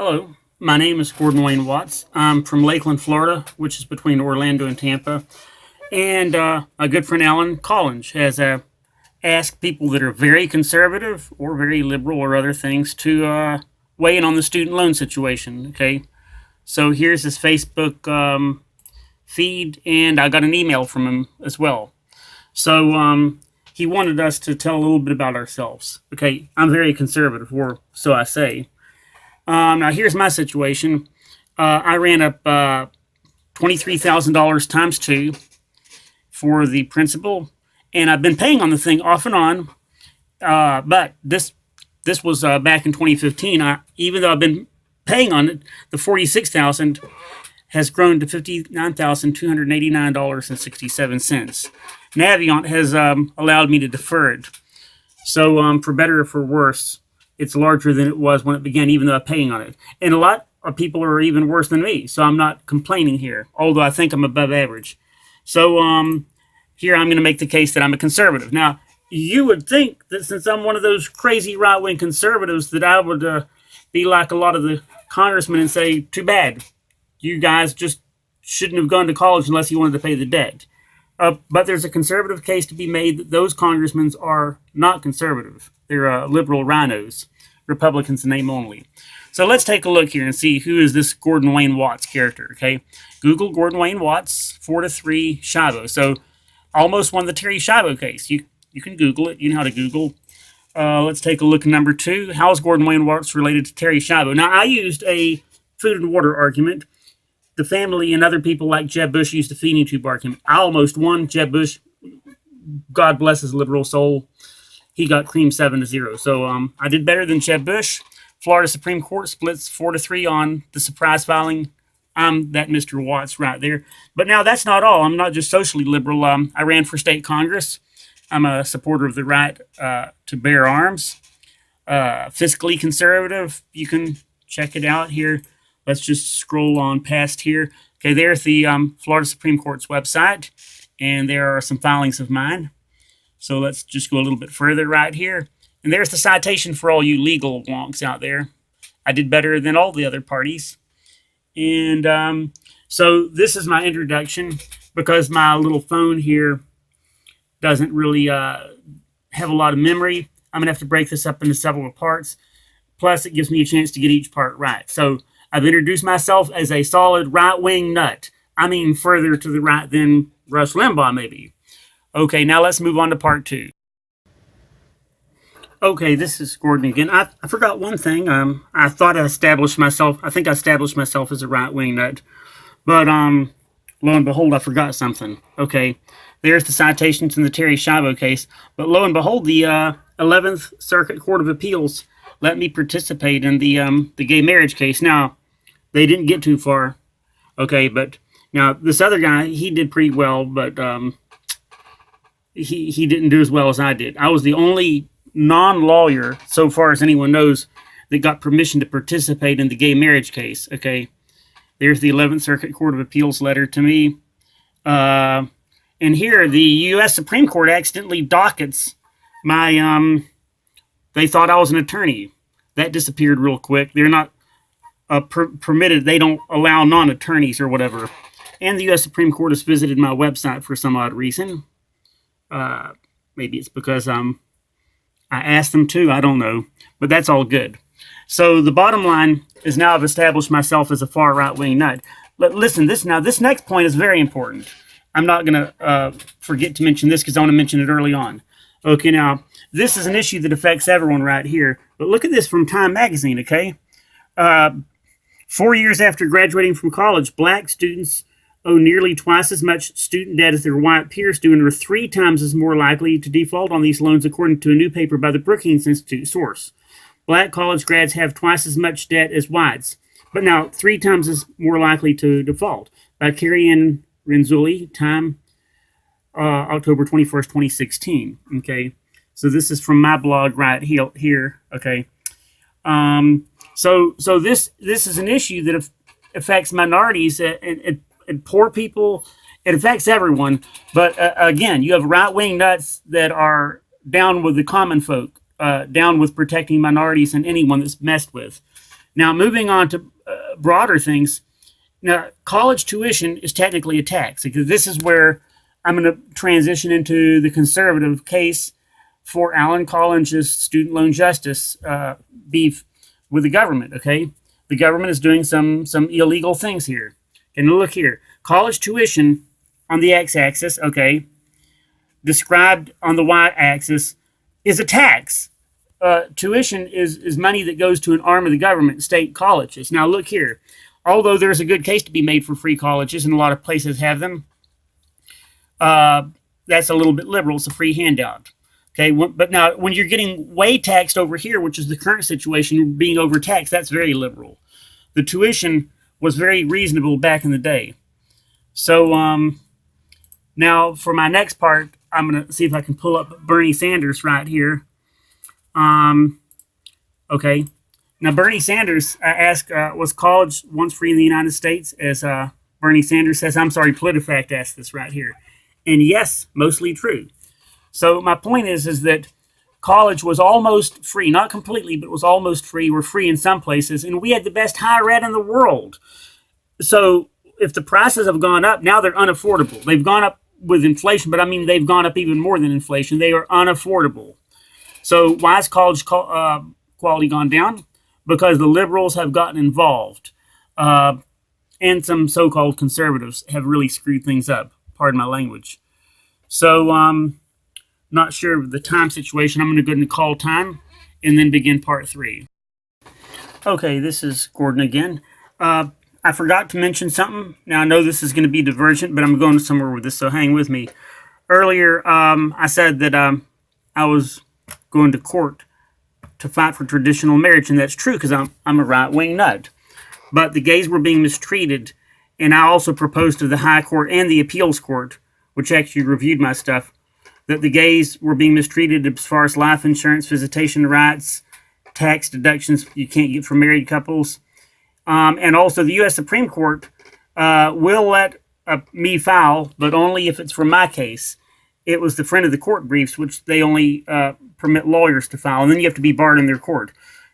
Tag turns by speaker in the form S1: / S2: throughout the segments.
S1: Hello, my name is Gordon Wayne Watts. I'm from Lakeland, Florida, which is between Orlando and Tampa. And my good friend Alan Collinge has asked people that are very conservative or very liberal or other things to weigh in on the student loan situation. Okay, so here's his Facebook feed, and I got an email from him as well. So he wanted us to tell a little bit about ourselves. Okay, I'm very conservative, or so I say. Now, here's my situation. I ran up $23,000 times two for the principal, and I've been paying on the thing off and on. But this was back in 2015. Even though I've been paying on it, the $46,000 has grown to $59,289.67. Navient has allowed me to defer it. So for better or for worse, it's larger than it was when it began, even though I'm paying on it. And a lot of people are even worse than me, so I'm not complaining here, although I think I'm above average. So here I'm going to make the case that I'm a conservative. Now, you would think that since I'm one of those crazy right-wing conservatives that I would be like a lot of the congressmen and say, too bad, you guys just shouldn't have gone to college unless you wanted to pay the debt. But there's a conservative case to be made that those congressmen are not conservative. They're liberal rhinos, Republicans in name only. So let's take a look here and see who is this Gordon Wayne Watts character, okay? Google Gordon Wayne Watts, 4-3 Shibo. So almost won the Terry Shibo case. You can Google it. You know how to Google. Let's take a look at number 2. How is Gordon Wayne Watts related to Terry Shibo? Now, I used a food and water argument. The family and other people like Jeb Bush used a feeding tube argument. I almost won. Jeb Bush, God bless his liberal soul, he got creamed 7-0. So I did better than Jeb Bush. Florida Supreme Court splits 4-3 on the surprise filing. I'm that Mr. Watts right there. But now that's not all. I'm not just socially liberal. I ran for state Congress. I'm a supporter of the right to bear arms. Fiscally conservative. You can check it out here. Let's just scroll on past here. Okay, there's the Florida Supreme Court's website, and there are some filings of mine. So let's just go a little bit further right here. And there's the citation for all you legal wonks out there. I did better than all the other parties. And so this is my introduction, because my little phone here doesn't really have a lot of memory. I'm going to have to break this up into several parts. Plus, it gives me a chance to get each part right. So I've introduced myself as a solid right-wing nut. I mean, further to the right than Rush Limbaugh, maybe. Okay, now let's move on to part 2. Okay, this is Gordon again. I forgot one thing. I thought I established myself. I think I established myself as a right-wing nut. But lo and behold, I forgot something. Okay, there's the citations in the Terry Shibo case. But lo and behold, the 11th Circuit Court of Appeals let me participate in the gay marriage case. Now, they didn't get too far. Okay, but now this other guy, he did pretty well, but he didn't do as well as I did. I was the only non-lawyer, so far as anyone knows, that got permission to participate in the gay marriage case. Okay, there's the 11th Circuit Court of Appeals letter to me. And here, the U.S. Supreme Court accidentally dockets my, they thought I was an attorney. That disappeared real quick. They're not permitted. They don't allow non-attorneys or whatever. And the U.S. Supreme Court has visited my website for some odd reason. Maybe it's because I asked them to. I don't know. But that's all good. So the bottom line is now I've established myself as a far right-wing nut. But listen, this next point is very important. I'm not going to forget to mention this because I want to mention it early on. Okay, now, this is an issue that affects everyone right here. But look at this from Time Magazine, okay? 4 years after graduating from college, black students owe nearly twice as much student debt as their white peers do and are 3 times as more likely to default on these loans, according to a new paper by the Brookings Institute source. Black college grads have twice as much debt as whites, but now 3 times as more likely to default. By Carrie-Ann Renzulli, Time, October 21st, 2016. Okay, so this is from my blog right here. Okay, so this is an issue that affects minorities and poor people. It affects everyone. But again, you have right-wing nuts that are down with the common folk, down with protecting minorities and anyone that's messed with. Now, moving on to broader things. Now, college tuition is technically a tax, because this is where I'm going to transition into the conservative case for Alan Collinge's student loan justice beef with the government. Okay, the government is doing some illegal things here. And look here, college tuition on the x-axis, okay, described on the y-axis, is a tax. Tuition is money that goes to an arm of the government, state colleges. Now look here, although there's a good case to be made for free colleges, and a lot of places have them, that's a little bit liberal. It's a free handout. Okay, but now when you're getting way taxed over here, which is the current situation, being overtaxed, that's very liberal. The tuition was very reasonable back in the day. So now for my next part, I'm going to see if I can pull up Bernie Sanders right here. Okay. Now, Bernie Sanders asked, was college once free in the United States? As Bernie Sanders says, I'm sorry, PolitiFact asked this right here. And yes, mostly true. So my point is that college was almost free, not completely, but it was almost free. We're free in some places, and we had the best higher ed in the world. So if the prices have gone up, now they're unaffordable. They've gone up with inflation, but I mean, they've gone up even more than inflation. They are unaffordable. So why has college quality gone down? Because the liberals have gotten involved, and some so-called conservatives have really screwed things up. Pardon my language. So not sure of the time situation. I'm going to go into call time and then begin part 3. Okay, this is Gordon again. I forgot to mention something. Now, I know this is going to be divergent, but I'm going somewhere with this, so hang with me. Earlier, I said that I was going to court to fight for traditional marriage, and that's true because I'm a right-wing nut. But the gays were being mistreated, and I also proposed to the High Court and the Appeals Court, which actually reviewed my stuff, that the gays were being mistreated as far as life insurance, visitation rights, tax deductions you can't get from married couples. And also the U.S. Supreme Court will let me file, but only if it's from my case. It was the friend of the court briefs, which they only permit lawyers to file, and then you have to be barred in their court.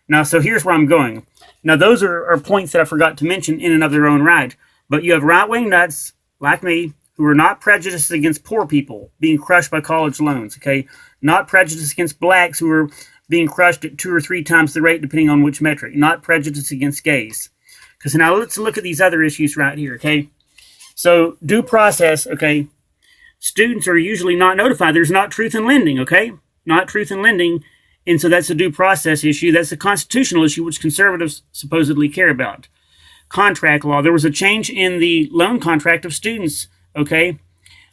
S1: Now, so here's where I'm going. Now, those are points that I forgot to mention in and of their own right. But you have right-wing nuts, like me, who are not prejudiced against poor people being crushed by college loans, okay? Not prejudiced against blacks who are being crushed at 2 or 3 times the rate, depending on which metric. Not prejudiced against gays. Because now let's look at these other issues right here, okay? So, due process, okay? Students are usually not notified. There's not truth in lending, okay? Not truth in lending. And so that's a due process issue. That's a constitutional issue, which conservatives supposedly care about. Contract law. There was a change in the loan contract of students, okay?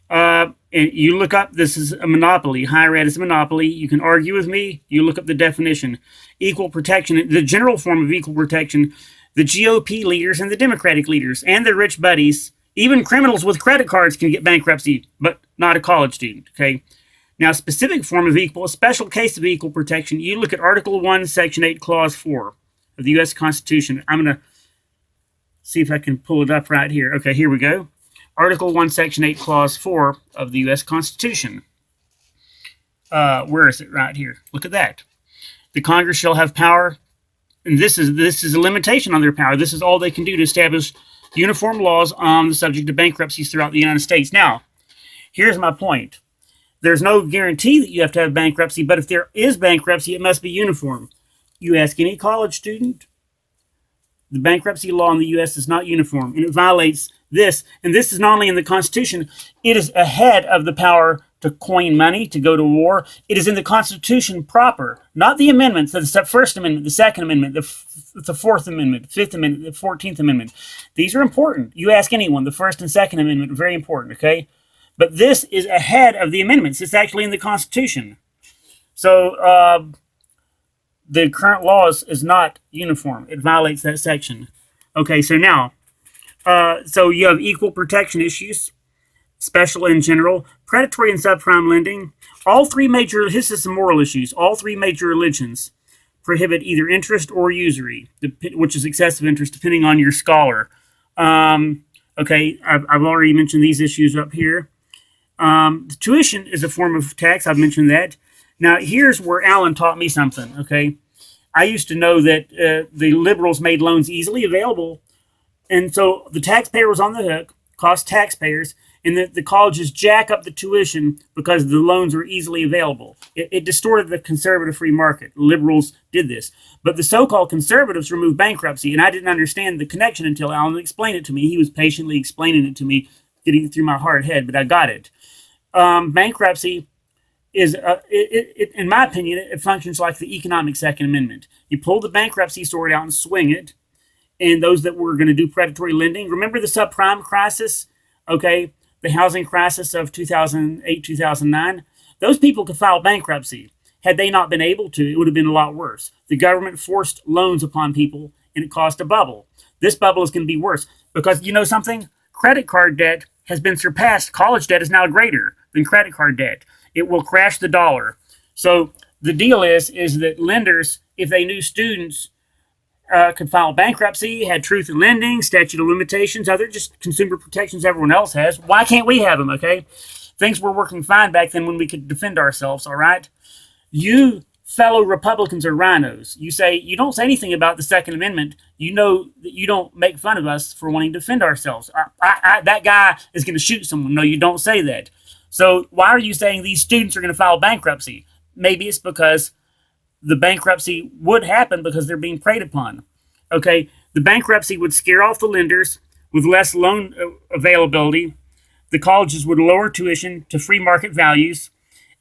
S1: And you look up, this is a monopoly. Higher ed is a monopoly. You can argue with me. You look up the definition. Equal protection, the general form of equal protection, the GOP leaders and the Democratic leaders and their rich buddies, even criminals with credit cards can get bankruptcy, but not a college student, okay? Now, a specific form of a special case of equal protection, you look at Article 1, Section 8, Clause 4 of the U.S. Constitution. I'm going to see if I can pull it up right here. Okay, here we go. Article 1, Section 8, Clause 4 of the U.S. Constitution. Where is it? Right here. Look at that. The Congress shall have power, and this is a limitation on their power. This is all they can do to establish uniform laws on the subject of bankruptcies throughout the United States. Now, here's my point. There's no guarantee that you have to have bankruptcy, but if there is bankruptcy, it must be uniform. You ask any college student, the bankruptcy law in the U.S. is not uniform, and it violates this. And this is not only in the Constitution, it is ahead of the power to coin money, to go to war. It is in the Constitution proper, not the amendments, the First Amendment, the Second Amendment, the Fourth Amendment, Fifth Amendment, the 14th Amendment. These are important. You ask anyone, the First and Second Amendment are very important, okay? But this is ahead of the amendments. It's actually in the Constitution. So the current law is not uniform. It violates that section. Okay, so now, so you have equal protection issues, special and general, predatory and subprime lending. All three major, this is some moral issues. All three major religions prohibit either interest or usury, which is excessive interest, depending on your scholar. Okay, I've already mentioned these issues up here. The tuition is a form of tax. I've mentioned that. Now, here's where Alan taught me something, okay? I used to know that the liberals made loans easily available, and so the taxpayer was on the hook, cost taxpayers, and the colleges jack up the tuition because the loans were easily available. It distorted the conservative free market. Liberals did this. But the so-called conservatives removed bankruptcy, and I didn't understand the connection until Alan explained it to me. He was patiently explaining it to me, getting it through my hard head, but I got it. Bankruptcy is, in my opinion, it functions like the economic Second Amendment. You pull the bankruptcy sword out and swing it, and those that were going to do predatory lending, remember the subprime crisis? Okay, the housing crisis of 2008, 2009, those people could file bankruptcy. Had they not been able to, it would have been a lot worse. The government forced loans upon people, and it caused a bubble. This bubble is going to be worse because, you know something? Credit card debt has been surpassed. College debt is now greater than credit card debt. It will crash the dollar. So the deal is that lenders, if they knew students could file bankruptcy, had truth in lending, statute of limitations, other just consumer protections everyone else has. Why can't we have them, okay? Things were working fine back then when we could defend ourselves, all right? You fellow Republicans are rhinos. You don't say anything about the Second Amendment. You know that you don't make fun of us for wanting to defend ourselves. That guy is going to shoot someone. No, you don't say that. So why are you saying these students are going to file bankruptcy? Maybe it's because the bankruptcy would happen because they're being preyed upon. Okay, the bankruptcy would scare off the lenders with less loan availability. The colleges would lower tuition to free market values,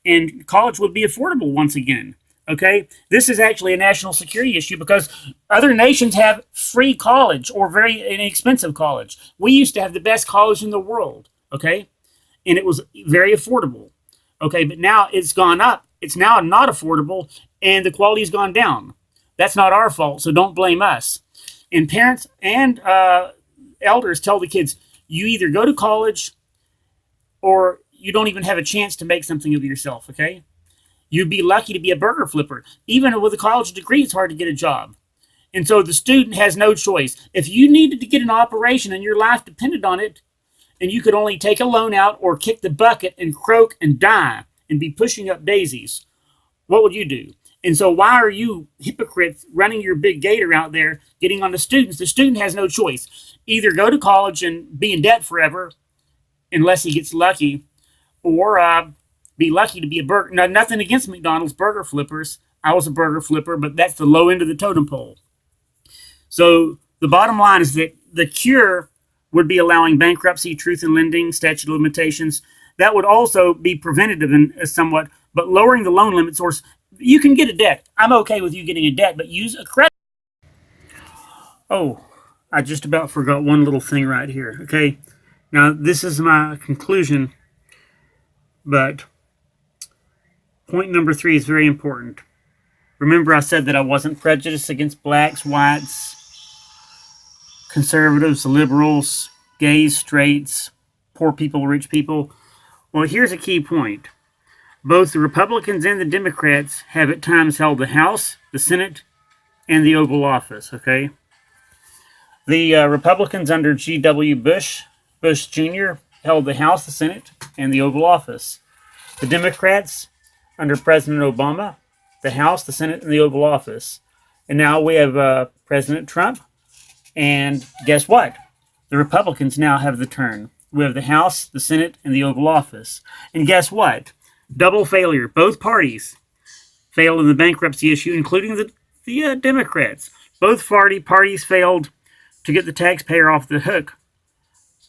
S1: and college would be affordable once again. Okay, this is actually a national security issue because other nations have free college or very inexpensive college. We used to have the best college in the world. Okay, and it was very affordable. Okay, but now it's gone up. It's now not affordable, and the quality's gone down. That's not our fault, so don't blame us. And parents and elders tell the kids, you either go to college or you don't even have a chance to make something of yourself, okay? You'd be lucky to be a burger flipper. Even with a college degree, it's hard to get a job. And so the student has no choice. If you needed to get an operation and your life depended on it, and you could only take a loan out or kick the bucket and croak and die and be pushing up daisies, what would you do? And so why are you hypocrites running your big gator out there getting on the students? The student has no choice. Either go to college and be in debt forever, unless he gets lucky, or be lucky to be a burger. Now, nothing against McDonald's burger flippers. I was a burger flipper, but that's the low end of the totem pole. So the bottom line is that the cure would be allowing bankruptcy, truth in lending, statute of limitations. That would also be preventative in somewhat, but lowering the loan limit source. You can get a debt. I'm okay with you getting a debt, but use a credit. Oh, I just about forgot one little thing right here. Okay, now this is my conclusion, but point number 3 is very important. Remember I said that I wasn't prejudiced against blacks, whites, conservatives, liberals, gays, straights, poor people, rich people. Well, here's a key point. Both the Republicans and the Democrats have at times held the House, the Senate, and the Oval Office, okay? The Republicans under G.W. Bush Jr., held the House, the Senate, and the Oval Office. The Democrats under President Obama, the House, the Senate, and the Oval Office. And now we have President Trump, and guess what? The Republicans now have the turn. We have the House, the Senate, and the Oval Office. And guess what? Double failure. Both parties failed in the bankruptcy issue, including the Democrats. Both parties failed to get the taxpayer off the hook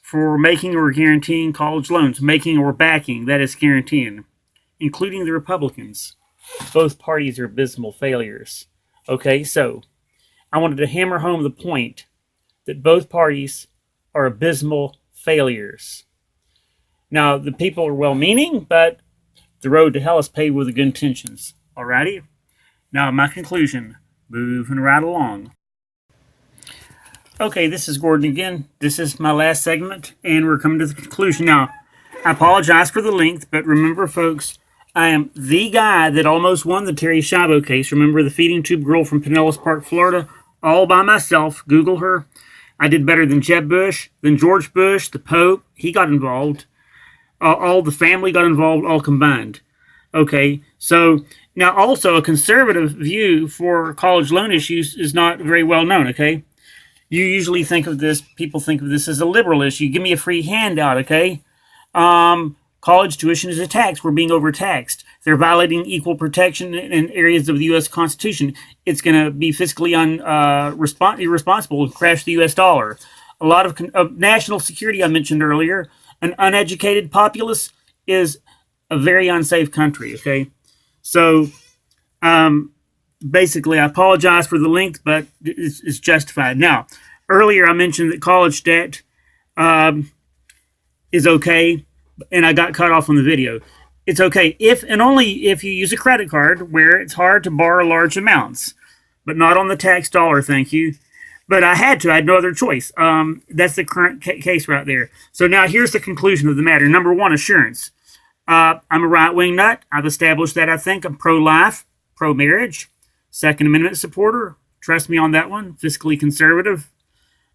S1: for making or guaranteeing college loans. Making or backing, that is guaranteeing, including the Republicans. Both parties are abysmal failures. Okay, so I wanted to hammer home the point that both parties are abysmal failures. Now, the people are well-meaning, but the road to hell is paved with good intentions. Alrighty? Now, my conclusion. Moving right along. Okay, this is Gordon again. This is my last segment, and we're coming to the conclusion. Now, I apologize for the length, but remember, folks, I am the guy that almost won the Terry Schiavo case. Remember the feeding tube girl from Pinellas Park, Florida? All by myself. Google her. I did better than Jeb Bush, than George Bush, the Pope. He got involved. All the family got involved, all combined. Okay, so Now, also, a conservative view for college loan issues is not very well known, okay? You usually think of this, people think of this as a liberal issue. Give me a free handout, okay? College tuition is a tax. We're being overtaxed. They're violating equal protection in areas of the U.S. Constitution. It's going to be fiscally irresponsible to crash the U.S. dollar. A lot of national security I mentioned earlier. An uneducated populace is a very unsafe country, okay? So, basically, I apologize for the length, but it's justified. Now, earlier I mentioned that college debt is okay, and I got cut off on the video. It's okay if and only if you use a credit card where it's hard to borrow large amounts, but not on the tax dollar, thank you. But I had to. I had no other choice. That's the current case right there. So now here's the conclusion of the matter. Number one, assurance. I'm a right-wing nut. I've established that, I think. I'm pro-life, pro-marriage. Second Amendment supporter. Trust me on that one. Fiscally conservative.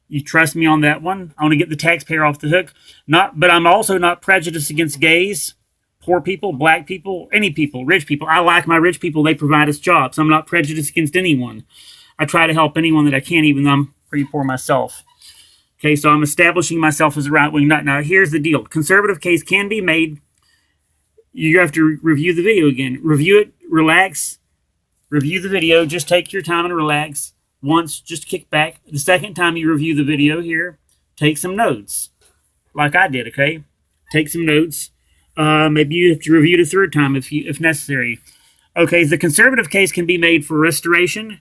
S1: You trust me on that one. I want to get the taxpayer off the hook. But I'm also not prejudiced against gays, poor people, black people, any people, rich people. I like my rich people. They provide us jobs. I'm not prejudiced against anyone. I try to help anyone that I can, even though I'm pretty poor myself. Okay, so I'm establishing myself as a right-wing nut. Now, here's the deal. Conservative case can be made. You have to review the video again. Review it, relax, review the video. Just take your time and relax. Once, just kick back. The second time you review the video here, take some notes, like I did, okay? Take some notes. Maybe you have to review it a third time if necessary. Okay, the conservative case can be made for restoration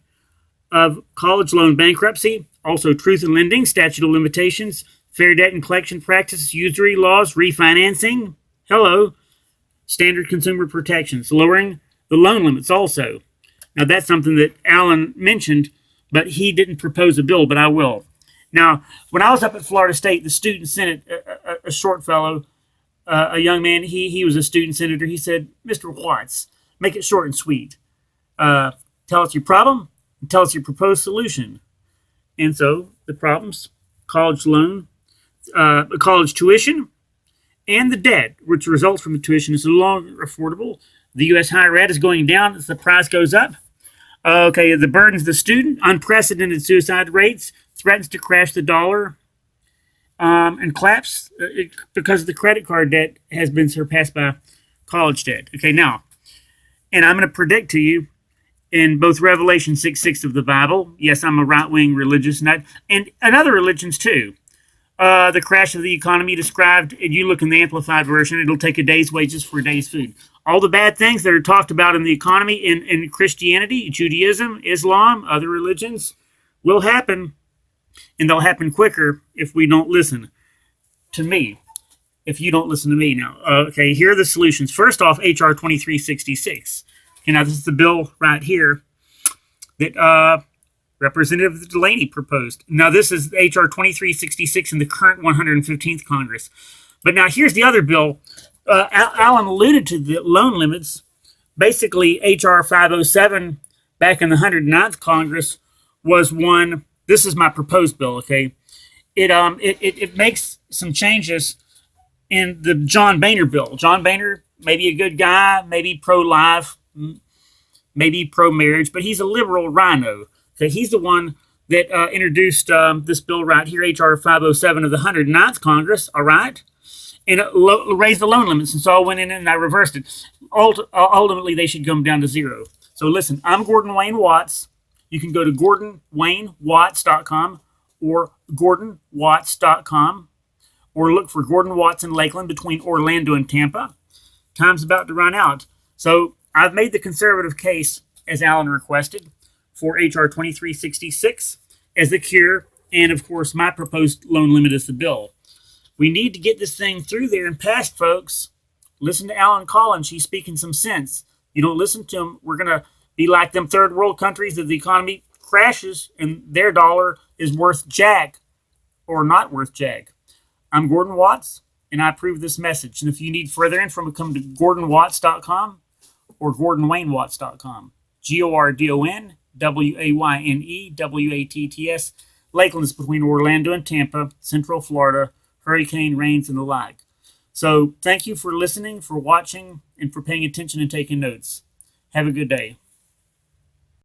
S1: of college loan bankruptcy, also truth in lending, statute of limitations, fair debt and collection practices, usury laws, refinancing, standard consumer protections, lowering the loan limits also. Now, that's something that Alan mentioned, but he didn't propose a bill, but I will. Now, when I was up at Florida State, the student senate, a short fellow, a young man, he was a student senator. He said, Mr. Watts, make it short and sweet. Tell us your problem and tell us your proposed solution. And so the problems, college loan, college tuition, and the debt, which results from the tuition, is no longer affordable. The U.S. higher ed is going down as the price goes up. Okay, the burdens of the student, unprecedented suicide rates, threatens to crash the dollar, and collapse because the credit card debt has been surpassed by college debt. Okay, now, and I'm going to predict to you in both Revelation 6:6 of the Bible, yes, I'm a right-wing religious nut, and other religions too. The crash of the economy described, and you look in the Amplified version, it'll take a day's wages for a day's food. All the bad things that are talked about in the economy, in Christianity, Judaism, Islam, other religions, will happen, and they'll happen quicker if we don't listen to me, if you don't listen to me now. Okay, here are the solutions. First off, H.R. 2366. Okay, now this is the bill right here that Representative Delaney proposed. Now, this is H.R. 2366 in the current 115th Congress. But now here's the other bill. Alan alluded to the loan limits. Basically, H.R. 507 back in the 109th Congress was one. This is my proposed bill, okay? It makes some changes in the John Boehner bill. John Boehner, maybe a good guy, maybe pro-life, maybe pro-marriage, but he's a liberal rhino. Okay, he's the one that introduced this bill right here, H.R. 507 of the 109th Congress, all right? And it raised the loan limits, and so I went in and I reversed it. Ultimately, they should come down to zero. So listen, I'm Gordon Wayne Watts. You can go to GordonWayneWatts.com or GordonWatts.com or look for Gordon Watts in Lakeland between Orlando and Tampa. Time's about to run out. So I've made the conservative case, as Alan requested, for H.R. 2366 as the cure, and of course my proposed loan limit is the bill. We need to get this thing through there and passed, folks. Listen to Alan Collinge. He's speaking some sense. You don't listen to him, we're going to be like them third world countries that the economy crashes and their dollar is worth jack or not worth jack. I'm Gordon Watts, and I approve this message. And if you need further info, come to GordonWatts.com or GordonWayneWatts.com. GordonWayneWatts. Lakeland is between Orlando and Tampa, Central Florida, hurricane rains and the like. So thank you for listening, for watching, and for paying attention and taking notes. Have a good day.